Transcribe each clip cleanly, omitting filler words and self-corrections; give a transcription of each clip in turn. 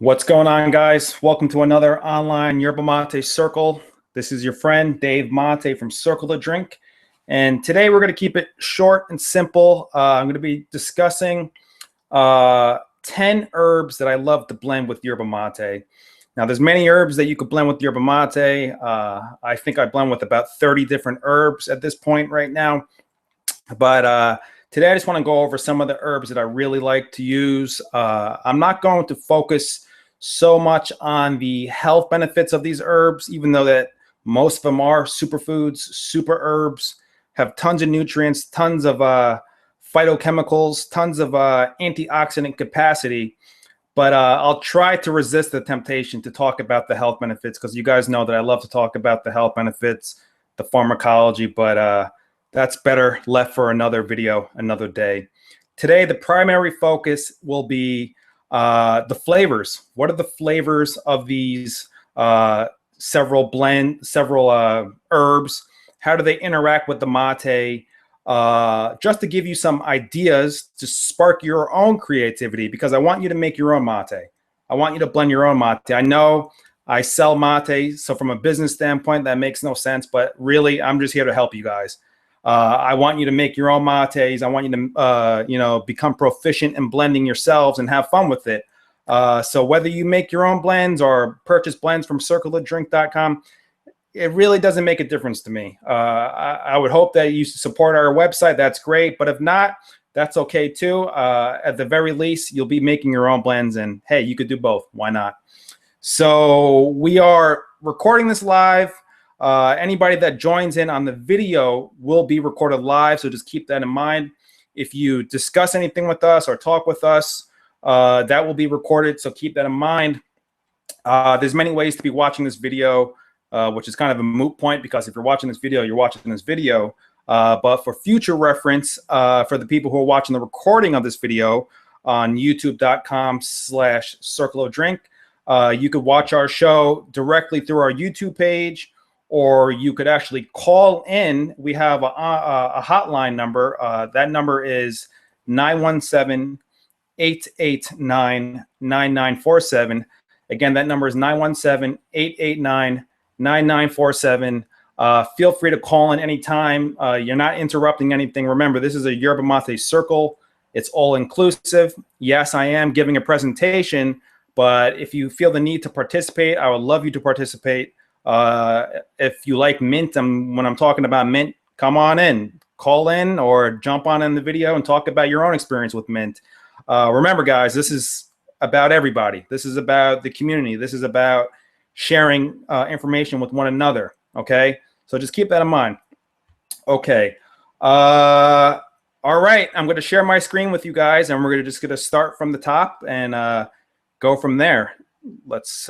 What's going on, guys? Welcome to another online Yerba Mate Circle. This is your friend Dave Mate from Circle to Drink. And today we're going to keep it short and simple. I'm going to be discussing 10 herbs that I love to blend with Yerba Mate. Now, there's many herbs that you could blend with Yerba Mate. I think I blend with about 30 different herbs at this point right now. But today I just want to go over some of the herbs that I really like to use. I'm not going to focus so much on the health benefits of these herbs, even though that most of them are superfoods, super herbs, have tons of nutrients, tons of phytochemicals, tons of antioxidant capacity. But I'll try to resist the temptation to talk about the health benefits, because you guys know that I love to talk about the health benefits, the pharmacology, but that's better left for another video, another day. Today, the primary focus will be the flavors. What are the flavors of these several herbs? How do they interact with the mate? Just to give you some ideas to spark your own creativity, because I want you to make your own mate. I want you to blend your own mate. I know I sell mate, so from a business standpoint, that makes no sense, but really, I'm just here to help you guys. I want you to make your own mates. I want you to, become proficient in blending yourselves and have fun with it. So whether you make your own blends or purchase blends from circletodrink.com, it really doesn't make a difference to me. I would hope that you support our website. That's great. But if not, that's okay too. At the very least, you'll be making your own blends. And hey, you could do both. Why not? So we are recording this live. Anybody that joins in on the video will be recorded live, so just keep that in mind. If you discuss anything with us or talk with us, that will be recorded, so keep that in mind. There's many ways to be watching this video, which is kind of a moot point, because if you're watching this video, you're watching this video. But for future reference, for the people who are watching the recording of this video on youtube.com/circleodrink, you could watch our show directly through our YouTube page, or you could actually call in. We have a hotline number. That number is 917-889-9947. Again, that number is 917-889-9947. Feel free to call in anytime. You're not interrupting anything. Remember, this is a Yerba Mate Circle. It's all inclusive. Yes, I am giving a presentation, but if you feel the need to participate, I would love you to participate. If you like mint, when I'm talking about mint, come on in, call in, or jump on in the video and talk about your own experience with mint. Remember, guys, this is about everybody. This is about the community. This is about sharing information with one another. Okay, so just keep that in mind. Okay. All right, I'm going to share my screen with you guys, and we're just going to start from the top and go from there. Let's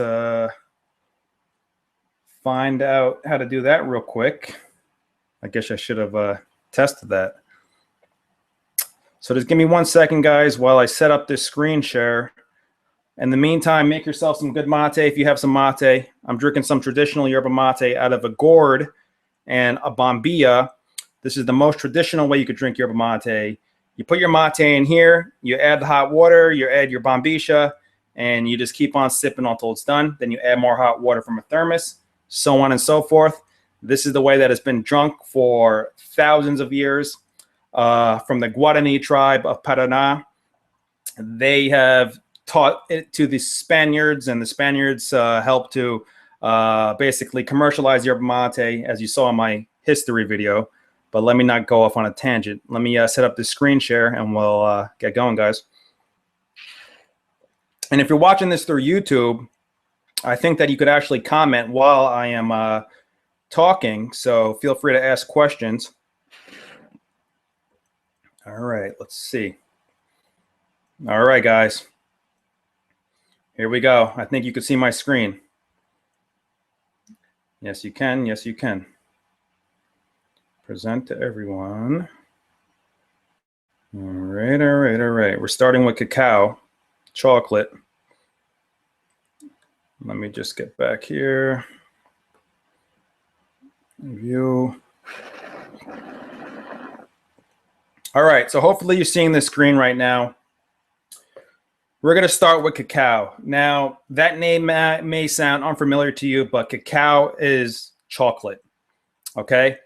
find out how to do that real quick. I guess I should have tested that. So just give me 1 second, guys, while I set up this screen share. In the meantime, make yourself some good mate if you have some mate. I'm drinking some traditional yerba mate out of a gourd and a bombilla. This is the most traditional way you could drink yerba mate. You put your mate in here, you add the hot water, you add your bombilla, and you just keep on sipping until it's done. Then you add more hot water from a thermos, so on and so forth. This is the way that it's been drunk for thousands of years. From the Guarani tribe of Paraná, they have taught it to the Spaniards, and the Spaniards helped to basically commercialize yerba mate, as you saw in my history video. But let me not go off on a tangent. Let me set up this screen share, and we'll get going, guys. And if you're watching this through YouTube, I think that you could actually comment while I am talking, so feel free to ask questions. All right, let's see. All right, guys. Here we go. I think you can see my screen. Yes, you can. Yes, you can. Present to everyone. All right, all right, all right. We're starting with cacao, chocolate. Let me just get back here. View. All right, so hopefully you're seeing the screen right now. We're going to start with cacao. Now, that name may sound unfamiliar to you, but cacao is chocolate, okay?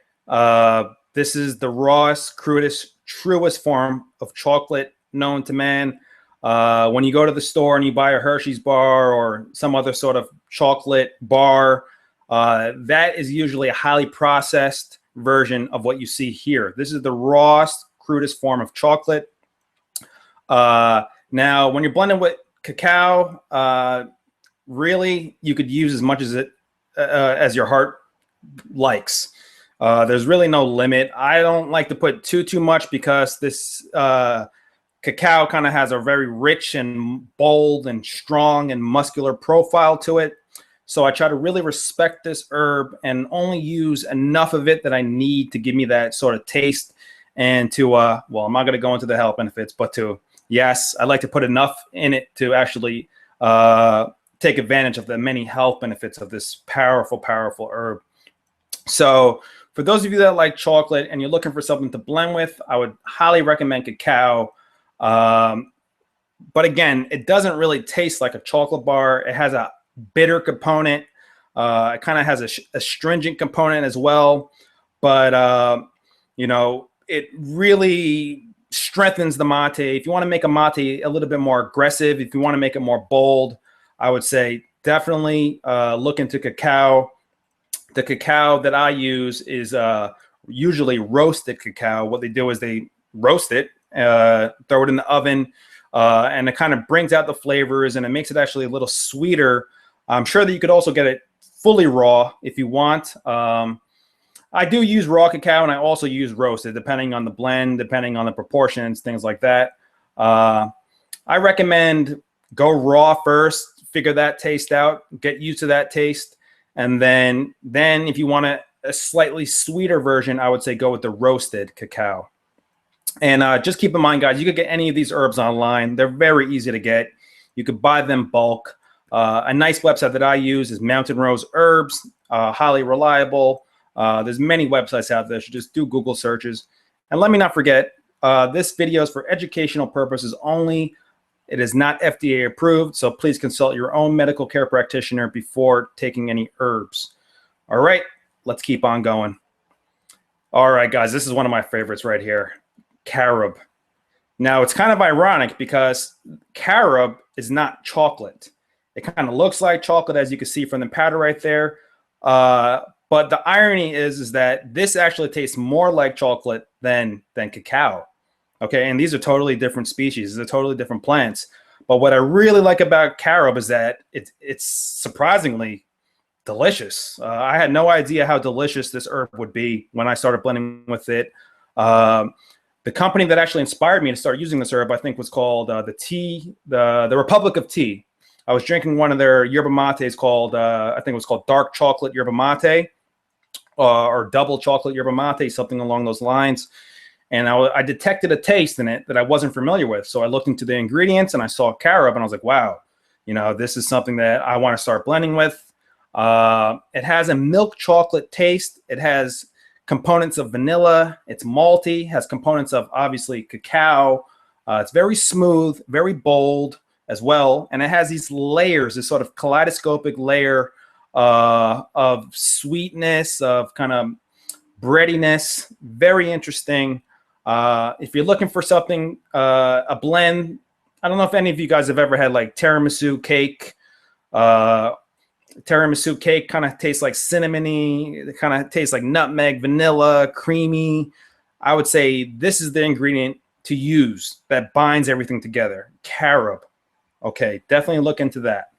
This is the rawest, crudest, truest form of chocolate known to man. When you go to the store and you buy a Hershey's bar or some other sort of chocolate bar, that is usually a highly processed version of what you see here. This is the rawest, crudest form of chocolate. Now, when you're blending with cacao, really, you could use as much as your heart likes. There's really no limit. I don't like to put too much because this cacao kind of has a very rich and bold and strong and muscular profile to it. So I try to really respect this herb and only use enough of it that I need to give me that sort of taste and to, well, I'm not going to go into the health benefits, but to, yes, I like to put enough in it to actually take advantage of the many health benefits of this powerful, powerful herb. So for those of you that like chocolate and you're looking for something to blend with, I would highly recommend cacao. But again, it doesn't really taste like a chocolate bar. It has a bitter component. It kind of has a astringent component as well. But, you know, it really strengthens the mate. If you want to make a mate a little bit more aggressive, if you want to make it more bold, I would say definitely look into cacao. The cacao that I use is usually roasted cacao. What they do is they roast it, throw it in the oven, and it kind of brings out the flavors and it makes it actually a little sweeter. I'm sure that you could also get it fully raw if you want. I do use raw cacao and I also use roasted, depending on the blend, depending on the proportions, things like that. I recommend go raw first, figure that taste out, get used to that taste. And then if you want a slightly sweeter version, I would say go with the roasted cacao. And just keep in mind, guys, you could get any of these herbs online. They're very easy to get. You could buy them bulk. A nice website that I use is Mountain Rose Herbs, highly reliable. There's many websites out there. So just do Google searches. And let me not forget, this video is for educational purposes only. It is not FDA approved, so please consult your own medical care practitioner before taking any herbs. All right, let's keep on going. All right, guys, this is one of my favorites right here, Carob. Now, it's kind of ironic because Carob is not chocolate. It kind of looks like chocolate, as you can see from the powder right there. But the irony is that this actually tastes more like chocolate than cacao. Okay, and these are totally different species. They're totally different plants. But what I really like about Carob is that it's surprisingly delicious. I had no idea how delicious this herb would be when I started blending with it. The company that actually inspired me to start using this herb, I think, was called the Republic of Tea. I was drinking one of their yerba mates called, I think it was called dark chocolate yerba mate, or double chocolate yerba mate, something along those lines. And I detected a taste in it that I wasn't familiar with. So I looked into the ingredients and I saw carob and I was like, wow, you know, this is something that I want to start blending with. It has a milk chocolate taste. It has components of vanilla. It's malty, has components of obviously cacao. It's very smooth, very bold as well. And it has these layers, this sort of kaleidoscopic layer of sweetness, of kind of breadiness. Very interesting. If you're looking for something, a blend, I don't know if any of you guys have ever had like tiramisu cake. Tiramisu cake kind of tastes like cinnamony. It kind of tastes like nutmeg, vanilla, creamy. I would say this is the ingredient to use that binds everything together. Carob. Okay, definitely look into that.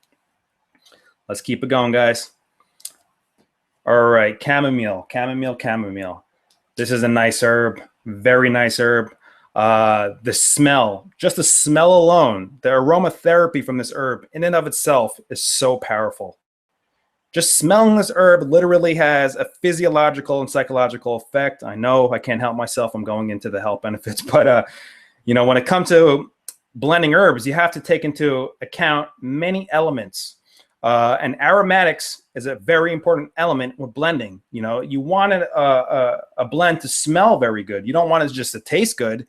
Let's keep it going, guys. All right, chamomile. This is a nice herb, very nice herb. The smell, just the smell alone, the aromatherapy from this herb in and of itself is so powerful. Just smelling this herb literally has a physiological and psychological effect. I know I can't help myself. I'm going into the health benefits, but you know, when it comes to blending herbs, you have to take into account many elements. And aromatics is a very important element with blending. You know, you want a blend to smell very good. You don't want it just to taste good.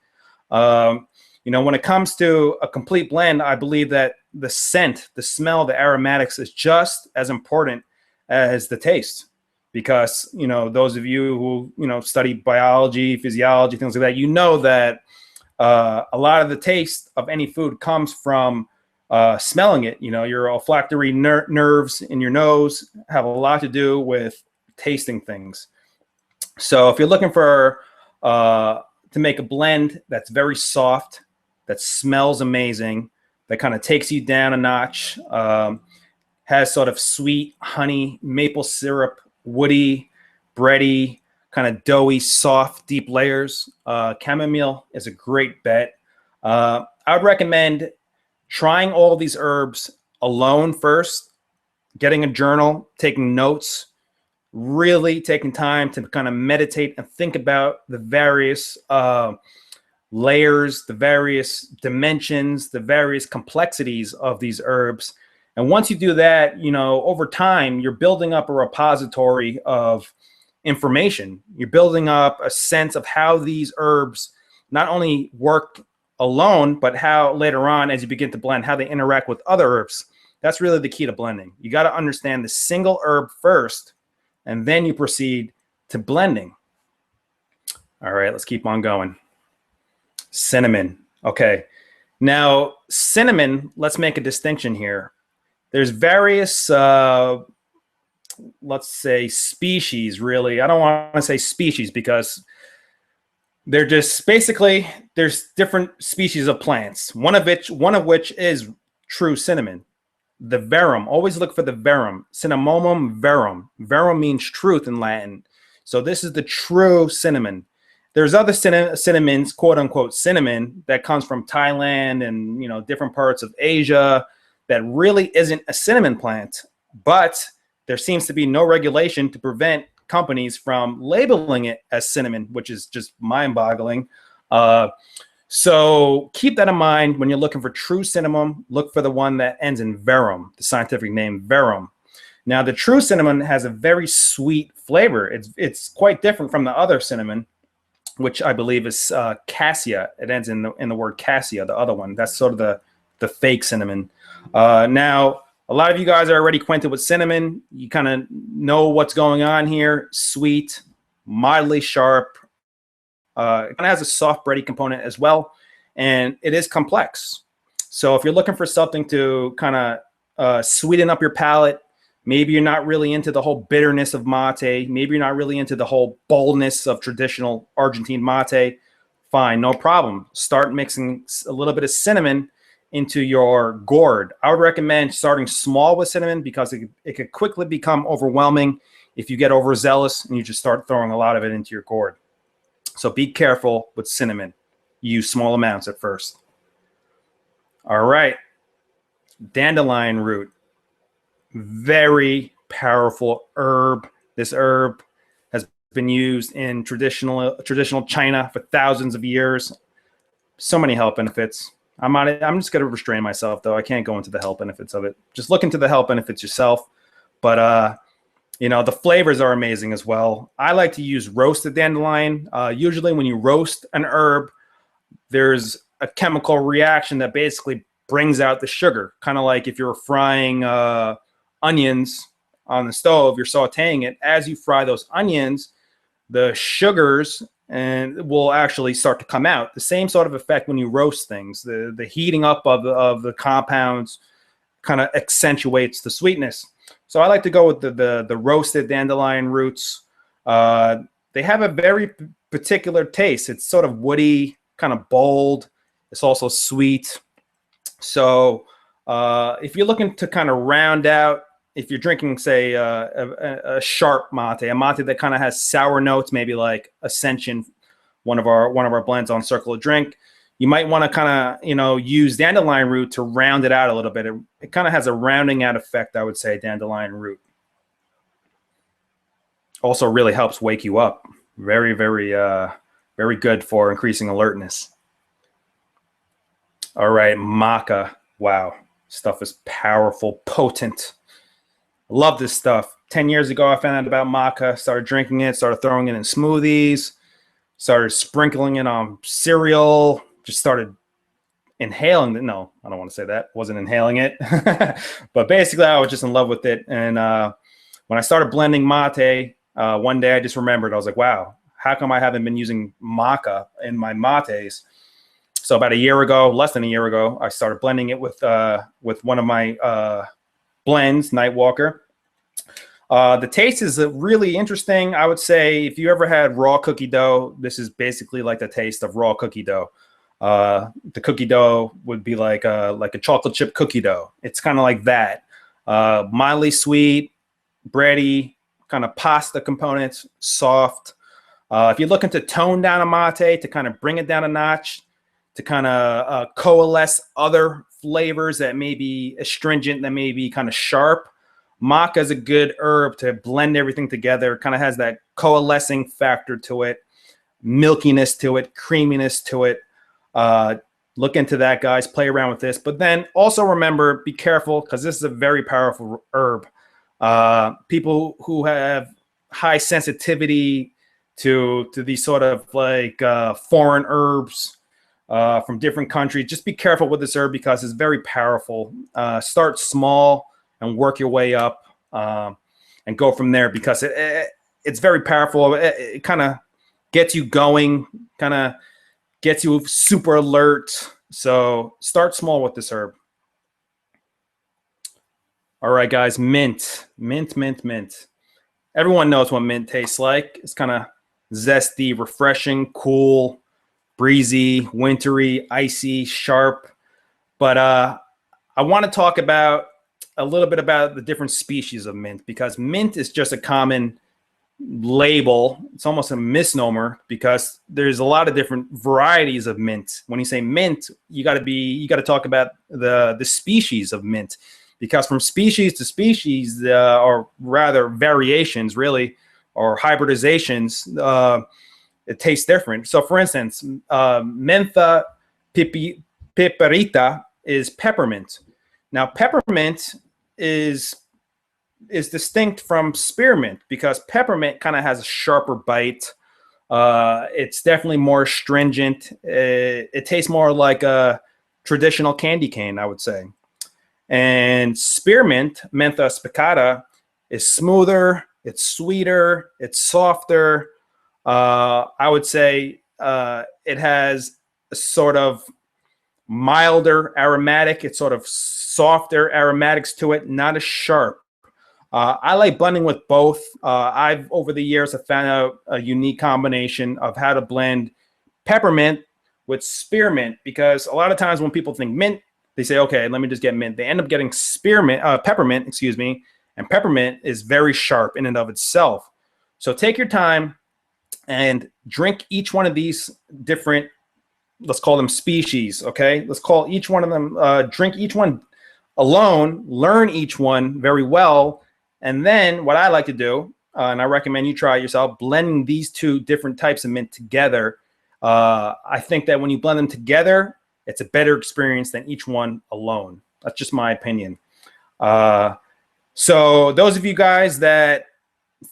You know, when it comes to a complete blend, I believe that the scent, the smell, the aromatics is just as important as the taste. Because, you know, those of you who, you know, study biology, physiology, things like that, you know that a lot of the taste of any food comes from smelling it. You know, your olfactory nerves in your nose have a lot to do with tasting things. So if you're looking for to make a blend that's very soft, that smells amazing, that kind of takes you down a notch, has sort of sweet honey, maple syrup, woody, bready, kind of doughy, soft, deep layers, chamomile is a great bet. I would recommend trying all these herbs alone first, getting a journal, taking notes, really taking time to kind of meditate and think about the various layers, the various dimensions, the various complexities of these herbs. And once you do that, you know, over time, you're building up a repository of information. You're building up a sense of how these herbs not only work alone, but how later on, as you begin to blend, how they interact with other herbs. That's really the key to blending. You got to understand the single herb first, and then you proceed to blending. All right, let's keep on going. Cinnamon. Okay. Now, cinnamon, let's make a distinction here. There's various, let's say, species, really. I don't want to say species because they're just basically, there's different species of plants, one of which is true cinnamon. The verum, always look for the verum. Cinnamomum verum. Verum means truth in Latin. So this is the true cinnamon. There's other cinnamons, quote unquote cinnamon, that comes from Thailand and, you know, different parts of Asia that really isn't a cinnamon plant, but there seems to be no regulation to prevent companies from labeling it as cinnamon, which is just mind-boggling. So keep that in mind when you're looking for true cinnamon. Look for the one that ends in verum, the scientific name verum. Now, the true cinnamon has a very sweet flavor. It's quite different from the other cinnamon, which I believe is cassia. It ends in the word cassia, the other one. That's sort of the fake cinnamon. Now, a lot of you guys are already acquainted with cinnamon. You kind of know what's going on here. Sweet, mildly sharp. It kind of has a soft bready component as well, and it is complex. So if you're looking for something to kind of sweeten up your palate, maybe you're not really into the whole bitterness of mate, maybe you're not really into the whole boldness of traditional Argentine mate, fine, no problem. Start mixing a little bit of cinnamon into your gourd. I would recommend starting small with cinnamon because it could quickly become overwhelming if you get overzealous and you just start throwing a lot of it into your gourd. So be careful with cinnamon. Use small amounts at first. All right. Dandelion root. Very powerful herb. This herb has been used in traditional China for thousands of years. So many health benefits. I'm just going to restrain myself, though. I can't go into the health benefits of it. Just look into the health benefits yourself. But you know, the flavors are amazing as well. I like to use roasted dandelion. Usually when you roast an herb, there's a chemical reaction that basically brings out the sugar. Kind of like if you're frying onions on the stove, you're sauteing it. As you fry those onions, the sugars will actually start to come out. The same sort of effect when you roast things. The heating up of the compounds kind of accentuates the sweetness. So I like to go with the roasted dandelion roots. They have a very particular taste. It's sort of woody, kind of bold. It's also sweet. So if you're looking to kind of round out, if you're drinking, say, a sharp mate, a mate that kind of has sour notes, maybe like Ascension, one of our blends on Circle of Drink, you might want to kind of, you know, use dandelion root to round it out a little bit. It kind of has a rounding out effect, I would say, dandelion root. Also really helps wake you up. Very, very, very good for increasing alertness. All right, Maca. Wow, stuff is powerful, potent. Love this stuff. 10 years ago, I found out about Maca, started drinking it, started throwing it in smoothies, started sprinkling it on cereal, just started inhaling it. No, I don't want to say that. Wasn't inhaling it. But basically, I was just in love with it. And when I started blending mate, one day I just remembered, I was like, wow, how come I haven't been using maca in my mates? So about a year ago, less than a year ago, I started blending it with one of my blends, Nightwalker. The taste is really interesting. I would say if you ever had raw cookie dough, this is basically like the taste of raw cookie dough. The cookie dough would be like a chocolate chip cookie dough. It's kind of like that. Mildly sweet, bready, kind of pasta components, soft. If you're looking to tone down a mate, to kind of bring it down a notch, to kind of coalesce other flavors that may be astringent, that may be kind of sharp, maca is a good herb to blend everything together. Kind of has that coalescing factor to it, milkiness to it, creaminess to it. Look into that, guys. Play around with this. But then also remember, be careful, because this is a very powerful herb. People who have high sensitivity to these sort of like foreign herbs from different countries, just be careful with this herb because it's very powerful. Start small and work your way up and go from there, because it's very powerful. It kind of gets you going, kind of gets you super alert. So start small with this herb. All right, guys, mint. Everyone knows what mint tastes like. It's kind of zesty, refreshing, cool, breezy, wintry, icy, sharp. But I want to talk about a little bit about the different species of mint, because mint is just a common label. It's almost a misnomer, because there's a lot of different varieties of mint. When you say mint, you got to talk about the species of mint, because from species to species, or rather variations really, or hybridizations, it tastes different. So for instance, mentha piperita is peppermint. Now peppermint is distinct from spearmint, because peppermint kind of has a sharper bite. It's definitely more astringent. It tastes more like a traditional candy cane, I would say. And spearmint, mentha spicata, is smoother, it's sweeter, it's softer. I would say it has a sort of milder aromatic. It's sort of softer aromatics to it, not as sharp. I like blending with both. I've, over the years, have found out a unique combination of how to blend peppermint with spearmint, because a lot of times when people think mint, they say, okay, let me just get mint. They end up getting peppermint, excuse me, and peppermint is very sharp in and of itself. So take your time and drink each one of these different, let's call them species, okay? Let's call each one of them, drink each one alone, learn each one very well, and then what I like to do, and I recommend you try it yourself, blending these two different types of mint together. I think that when you blend them together, it's a better experience than each one alone. That's just my opinion. So those of you guys that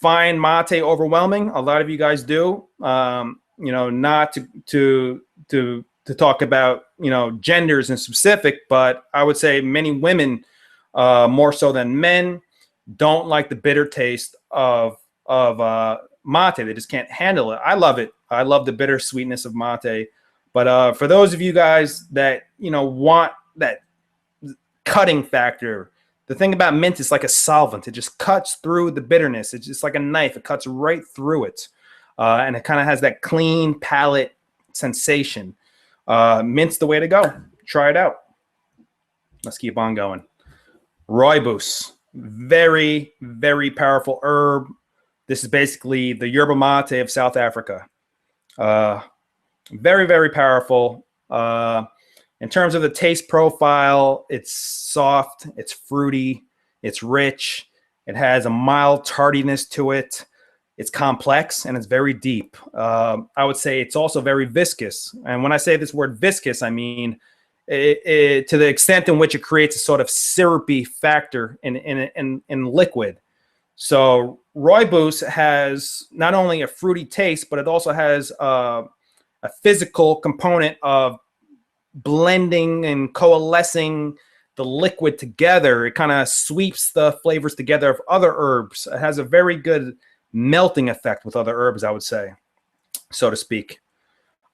find mate overwhelming, a lot of you guys do, you know, not to talk about, you know, genders in specific, but I would say many women, more so than men, don't like the bitter taste of mate. They just can't handle it. I love it. I love the bitter sweetness of mate. But for those of you guys that, you know, want that cutting factor, the thing about mint is like a solvent. It just cuts through the bitterness. It's just like a knife. It cuts right through it. And it kind of has that clean palate sensation. Mint's the way to go. Try it out. Let's keep on going. Rooibos. Very, very powerful herb. This is basically the yerba mate of South Africa. Very, very powerful. In terms of the taste profile, it's soft, it's fruity, it's rich. It has a mild tardiness to it. It's complex and it's very deep. I would say it's also very viscous. And when I say this word viscous, I mean to the extent in which it creates a sort of syrupy factor in liquid. So Rooibos has not only a fruity taste, but it also has a physical component of blending and coalescing the liquid together. It kind of sweeps the flavors together of other herbs. It has a very good melting effect with other herbs, I would say, so to speak.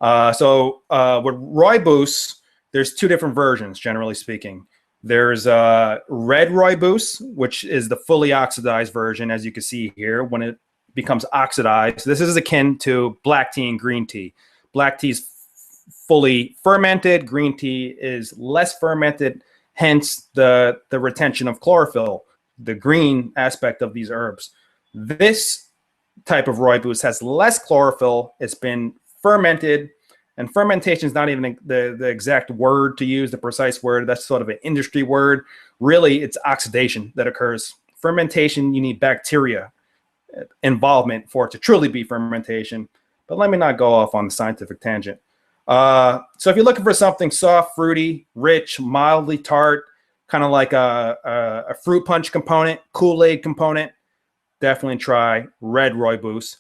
So with Rooibos, there's two different versions, generally speaking. There's red Rooibos, which is the fully oxidized version, as you can see here. When it becomes oxidized, this is akin to black tea and green tea. Black tea is fully fermented. Green tea is less fermented, hence the retention of chlorophyll, the green aspect of these herbs. This type of Rooibos has less chlorophyll. It's been fermented, and fermentation is not even the exact word to use, the precise word. That's sort of an industry word. Really, it's oxidation that occurs. Fermentation, you need bacteria involvement for it to truly be fermentation. But let me not go off on the scientific tangent. So if you're looking for something soft, fruity, rich, mildly tart, kind of like a fruit punch component, Kool-Aid component, definitely try red Rooibos.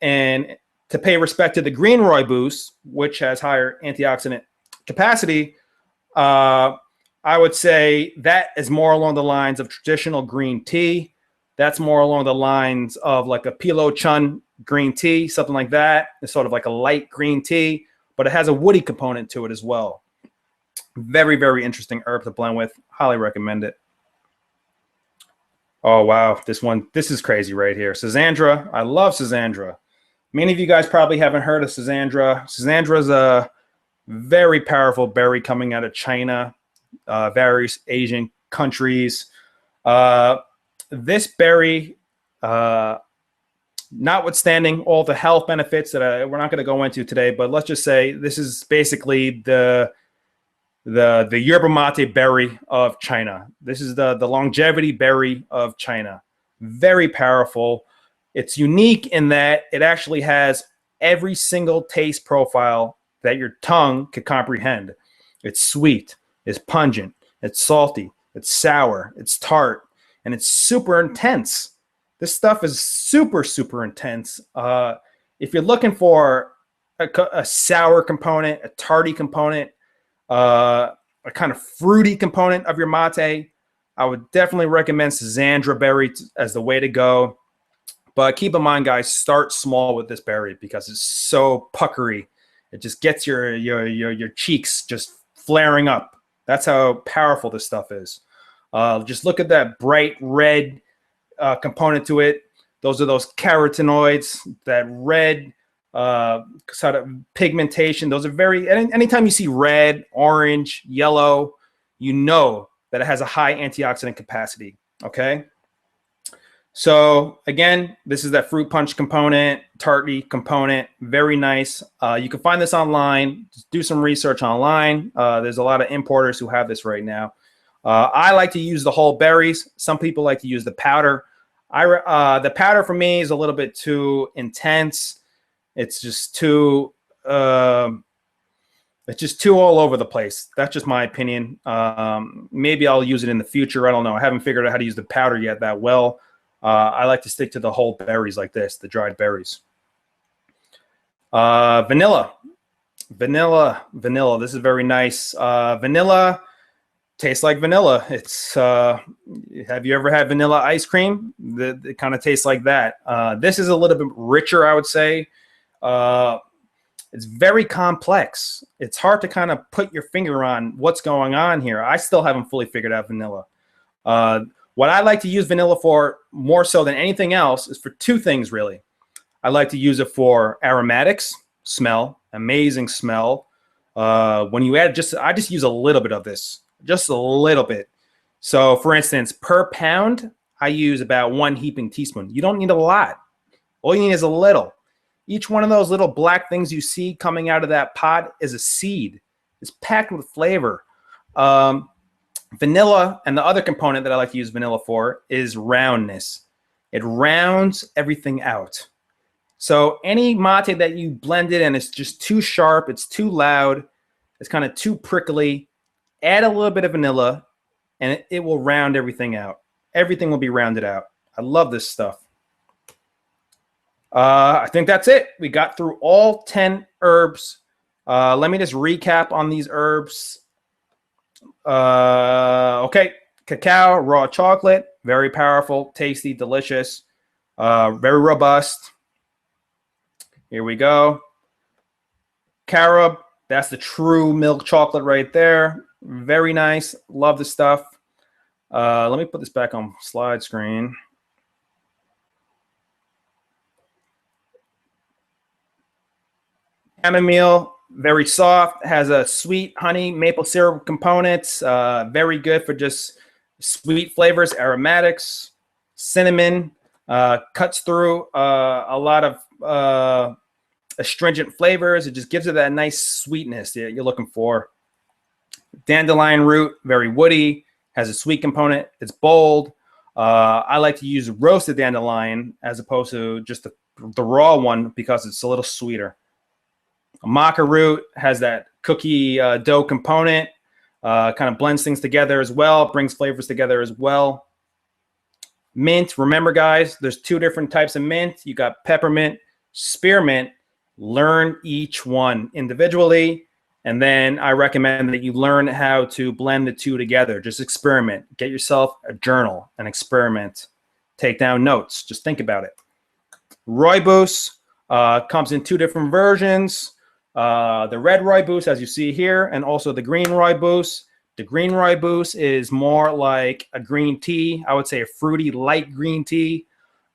And to pay respect to the green Rooibos, which has higher antioxidant capacity, I would say that is more along the lines of traditional green tea. That's more along the lines of like a Pilo Chun green tea, something like that. It's sort of like a light green tea, but it has a woody component to it as well. Very, very interesting herb to blend with. Highly recommend it. Oh, wow. This is crazy right here. Schisandra. I love Schisandra. Many of you guys probably haven't heard of Schisandra. Schisandra is a very powerful berry coming out of China, various Asian countries. This berry, notwithstanding all the health benefits that we're not going to go into today, but let's just say this is basically the Yerba Mate berry of China. This is the longevity berry of China. Very powerful. It's unique in that it actually has every single taste profile that your tongue could comprehend. It's sweet, it's pungent, it's salty, it's sour, it's tart, and it's super intense. This stuff is super, super intense. If you're looking for a sour component, a tarty component, a kind of fruity component of your mate, I would definitely recommend Schisandra berry as the way to go. But keep in mind, guys, start small with this berry because it's so puckery. It just gets your cheeks just flaring up. That's how powerful this stuff is. Just look at that bright red component to it. Those are those carotenoids, that red sort of pigmentation. Those are anytime you see red, orange, yellow, you know that it has a high antioxidant capacity. Okay. So again, this is that fruit punch component, tarty component, very nice. You can find this online. Just do some research online. There's a lot of importers who have this right now. I like to use the whole berries. Some people like to use the powder. The powder for me is a little bit too intense. It's just too all over the place. That's just my opinion. Maybe I'll use it in the future. I don't know. I haven't figured out how to use the powder yet that well. I like to stick to the whole berries like this, the dried berries. Vanilla. This is very nice. Vanilla tastes like vanilla. It's have you ever had vanilla ice cream? It kind of tastes like that. This is a little bit richer, I would say. It's very complex. It's hard to kind of put your finger on what's going on here. I still haven't fully figured out vanilla. What I like to use vanilla for more so than anything else is for two things, really. I like to use it for aromatics, smell, amazing smell. When you add I just use a little bit of this, just a little bit. So for instance, per pound, I use about 1 heaping teaspoon. You don't need a lot. All you need is a little. Each one of those little black things you see coming out of that pot is a seed. It's packed with flavor. Vanilla, and the other component that I like to use vanilla for is roundness. It rounds everything out. So any mate that you blend it and it's just too sharp, it's too loud, it's kind of too prickly, add a little bit of vanilla and it will round everything out. Everything will be rounded out. I love this stuff. I think that's it. We got through all 10 herbs. Let me just recap on these herbs. Okay, cacao, raw chocolate, very powerful, tasty, delicious, very robust. Here we go. Carob, that's the true milk chocolate right there. Very nice. Love the stuff. Let me put this back on slide screen. Chamomile, very soft, has a sweet honey maple syrup components. Very good for just sweet flavors, aromatics. Cinnamon cuts through a lot of astringent flavors. It just gives it that nice sweetness that you're looking for. Dandelion root, very woody, has a sweet component. It's bold. I like to use roasted dandelion as opposed to just the raw one because it's a little sweeter. Maca root has that cookie dough component, kind of blends things together as well, brings flavors together as well. Mint, remember guys, there's two different types of mint. You got peppermint, spearmint. Learn each one individually, and then I recommend that you learn how to blend the two together. Just experiment. Get yourself a journal and experiment. Take down notes. Just think about it. Rooibos comes in two different versions. The red Rooibos, as you see here, and also the green Rooibos. The green Rooibos is more like a green tea. I would say a fruity light green tea.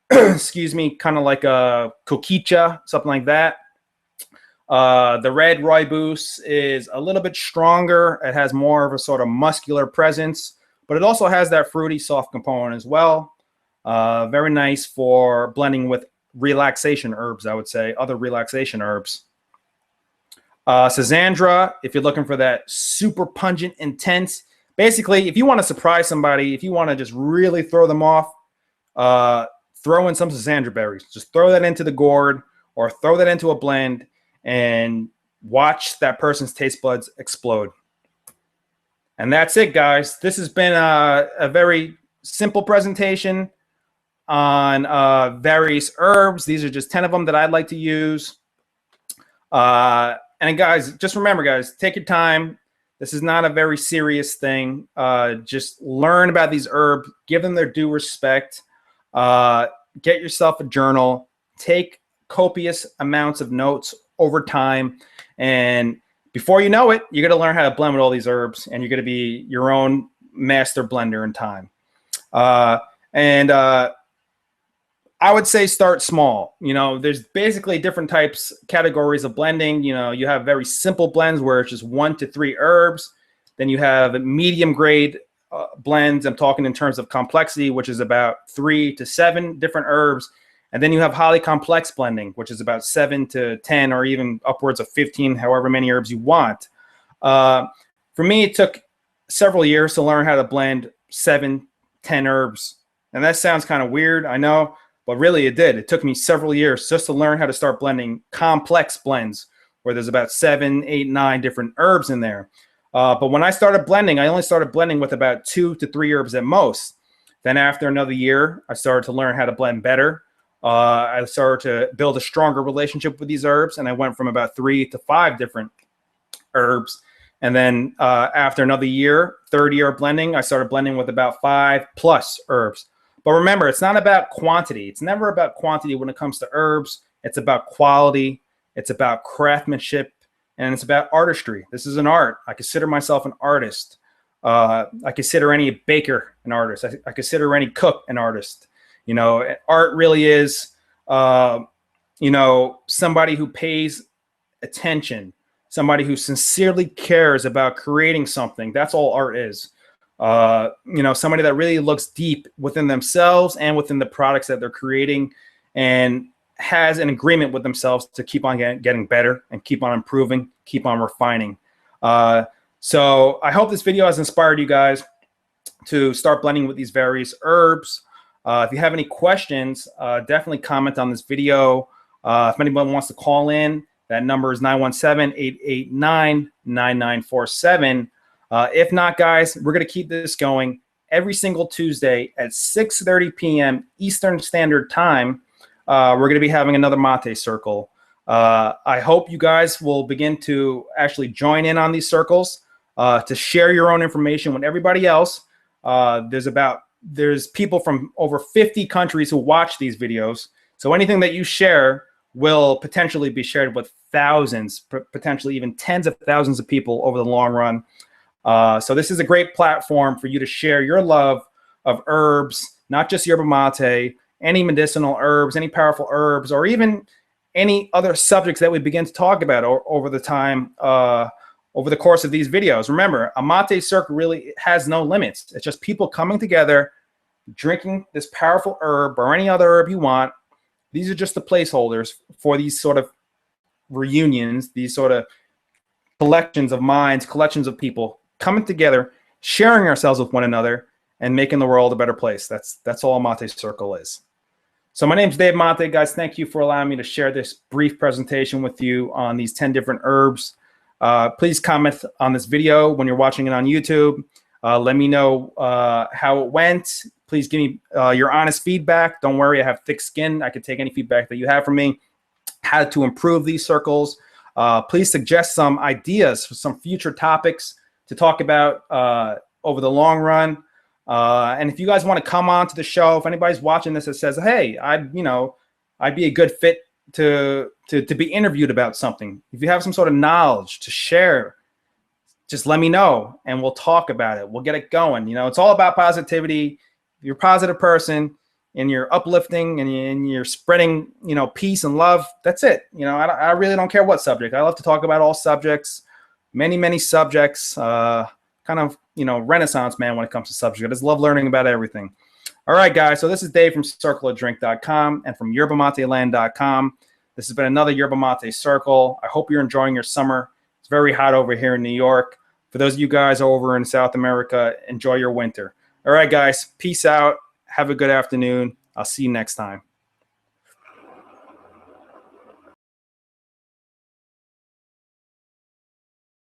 Excuse me, kind of like a coquicha, something like that. The red Rooibos is a little bit stronger. It has more of a sort of muscular presence, but it also has that fruity soft component as well. Very nice for blending with relaxation herbs, I would say, other relaxation herbs. Schisandra, if you're looking for that super pungent, intense, basically, if you want to surprise somebody, if you want to just really throw them off, throw in some Schisandra berries. Just throw that into the gourd or throw that into a blend and watch that person's taste buds explode. And that's it, guys. This has been a very simple presentation on various herbs. These are just 10 of them that I'd like to use. And guys, just remember, guys, take your time. This is not a very serious thing. Just learn about these herbs. Give them their due respect. Get yourself a journal. Take copious amounts of notes over time. And before you know it, you're going to learn how to blend with all these herbs. And you're going to be your own master blender in time. I would say start small. You know, there's basically different types, categories of blending. You know, you have very simple blends where it's just 1 to 3 herbs. Then you have medium grade blends. I'm talking in terms of complexity, which is about 3 to 7 different herbs. And then you have highly complex blending, which is about 7 to 10 or even upwards of 15, however many herbs you want. For me, it took several years to learn how to blend 7, 10 herbs. And that sounds kind of weird, I know. But really, it did. It took me several years just to learn how to start blending complex blends where there's about 7, 8, 9 different herbs in there. But when I started blending, I only started blending with about 2 to 3 herbs at most. Then after another year, I started to learn how to blend better. I started to build a stronger relationship with these herbs, and I went from about 3 to 5 different herbs. And then after another year, third year of blending, I started blending with about 5+ herbs. But remember, it's not about quantity. It's never about quantity when it comes to herbs. It's about quality. It's about craftsmanship. And it's about artistry. This is an art. I consider myself an artist. I consider any baker an artist. I consider any cook an artist. You know, art really is, you know, somebody who pays attention, somebody who sincerely cares about creating something. That's all art is. You know, somebody that really looks deep within themselves and within the products that they're creating and has an agreement with themselves to keep on getting better and keep on improving, keep on refining. So I hope this video has inspired you guys to start blending with these various herbs. If you have any questions, definitely comment on this video. If anyone wants to call in, that number is 917-889-9947. If not, guys, we're going to keep this going every single Tuesday at 6:30 p.m. Eastern Standard Time. We're going to be having another mate circle. I hope you guys will begin to actually join in on these circles, to share your own information with everybody else. There's people from over 50 countries who watch these videos. So anything that you share will potentially be shared with thousands, potentially even tens of thousands of people over the long run. So this is a great platform for you to share your love of herbs, not just yerba mate, any medicinal herbs, any powerful herbs, or even any other subjects that we begin to talk about over the time, over the course of these videos. Remember, a mate circle really has no limits. It's just people coming together, drinking this powerful herb or any other herb you want. These are just the placeholders for these sort of reunions, these sort of collections of minds, collections of people coming together, sharing ourselves with one another, and making the world a better place. That's all a mate circle is. So my name's Dave Mate, guys. Thank you for allowing me to share this brief presentation with you on these 10 different herbs. Please comment on this video when you're watching it on YouTube. Let me know how it went. Please give me your honest feedback. Don't worry, I have thick skin. I can take any feedback that you have from me. How to improve these circles. Please suggest some ideas for some future topics to talk about over the long run. And if you guys want to come on to the show, if anybody's watching this that says, hey, I'd be a good fit to be interviewed about something. If you have some sort of knowledge to share, just let me know and we'll talk about it. We'll get it going. It's all about positivity. If you're a positive person and you're uplifting and you're spreading, peace and love, that's it. I really don't care what subject. I love to talk about all subjects, many, many subjects, kind of, Renaissance man when it comes to subjects. I just love learning about everything. All right, guys. So this is Dave from circleofdrink.com and from yerbamateland.com. This has been another Yerba Mate Circle. I hope you're enjoying your summer. It's very hot over here in New York. For those of you guys over in South America, enjoy your winter. All right, guys. Peace out. Have a good afternoon. I'll see you next time.